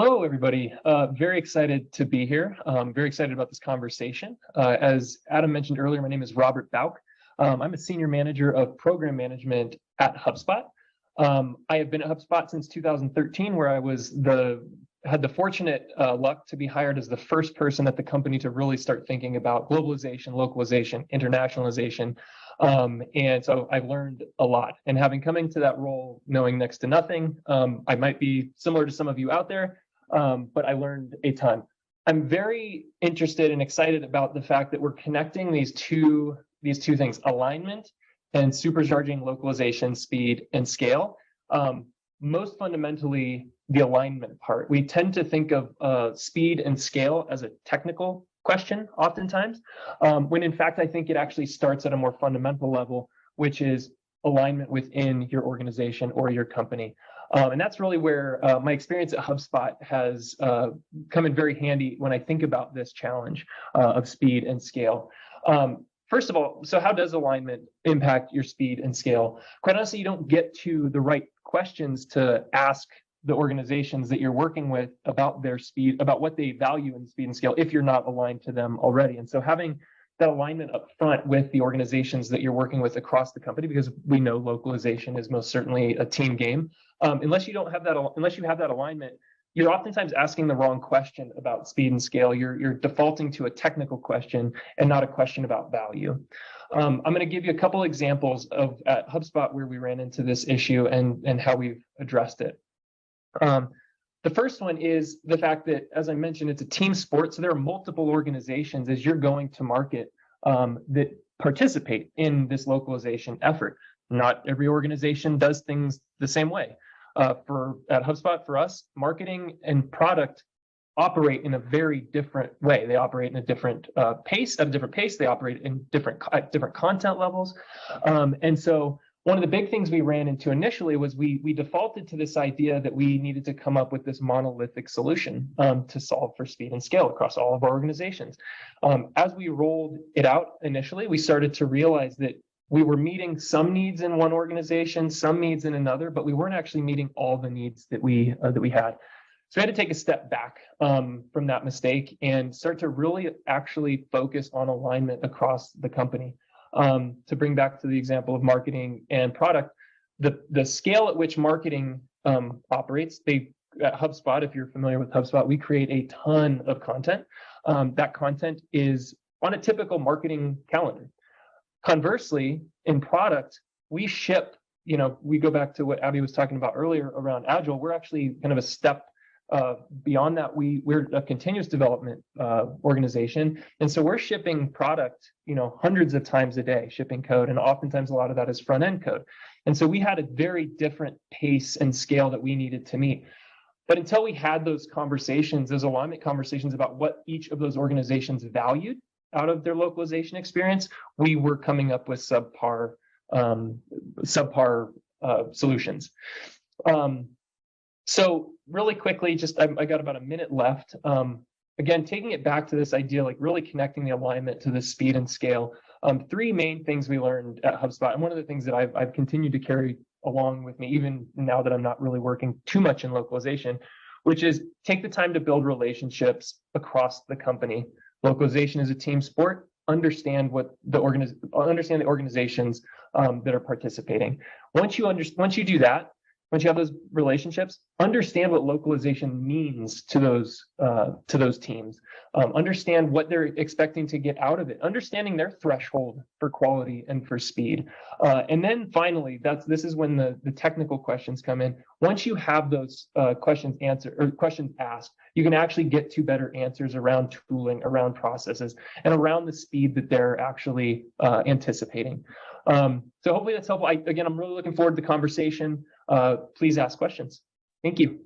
Hello, everybody. Very excited to be here. Very excited about this conversation. As Adam mentioned earlier, my name is Robert Bauch. I'm a senior manager of program management at HubSpot. I have been at HubSpot since 2013, where I had the fortunate luck to be hired as the first person at the company to really start thinking about globalization, localization, internationalization. And so I've learned a lot. And having come into that role, knowing next to nothing, I might be similar to some of you out there, but I learned a ton. I'm very interested and excited about the fact that we're connecting these two things, alignment and supercharging localization, speed, and scale. Most fundamentally, the alignment part. We tend to think of speed and scale as a technical question oftentimes, when in fact, I think it actually starts at a more fundamental level, which is alignment within your organization or your company. And that's really where my experience at HubSpot has come in very handy when I think about this challenge of speed and scale. First of all, so how does alignment impact your speed and scale? Quite honestly, you don't get to the right questions to ask the organizations that you're working with about their speed, about what they value in speed and scale, if you're not aligned to them already. And so having that alignment up front with the organizations that you're working with across the company, because we know localization is most certainly a team game. Unless you have that alignment, you're oftentimes asking the wrong question about speed and scale. You're defaulting to a technical question and not a question about value. I'm going to give you a couple examples of at HubSpot where we ran into this issue and how we've addressed it. The first one is the fact that, as I mentioned, it's a team sport. So there are multiple organizations as you're going to market that participate in this localization effort. Not every organization does things the same way. At HubSpot, for us, marketing and product operate in a very different way. They operate in a different pace. They operate in different content levels. And so one of the big things we ran into initially was we defaulted to this idea that we needed to come up with this monolithic solution to solve for speed and scale across all of our organizations. As we rolled it out initially, we started to realize that we were meeting some needs in one organization, some needs in another, but we weren't actually meeting all the needs that we had. So we had to take a step back from that mistake and start to really actually focus on alignment across the company. To bring back to the example of marketing and product, the scale at which marketing operates, at HubSpot, if you're familiar with HubSpot, we create a ton of content. That content is on a typical marketing calendar. Conversely, in product, we ship, we go back to what Abby was talking about earlier around Agile. We're actually kind of a step beyond that. We're a continuous development organization. And so we're shipping product, hundreds of times a day, shipping code. And oftentimes a lot of that is front end code. And so we had a very different pace and scale that we needed to meet. But until we had those conversations, those alignment conversations about what each of those organizations valued out of their localization experience, we were coming up with subpar solutions. So really quickly, I got about a minute left. Again, taking it back to this idea, like really connecting the alignment to the speed and scale. Three main things we learned at HubSpot, and one of the things that I've continued to carry along with me, even now that I'm not really working too much in localization, which is take the time to build relationships across the company. Localization is a team sport. Understand the organizations that are participating. Once you do that, once you have those relationships, understand what localization means to those teams. Understand what they're expecting to get out of it. Understanding their threshold for quality and for speed. And then finally, this is when the technical questions come in. Once you have those questions answered or questions asked, you can actually get to better answers around tooling, around processes, and around the speed that they're actually anticipating. So hopefully that's helpful. I'm really looking forward to the conversation. Please ask questions. Thank you.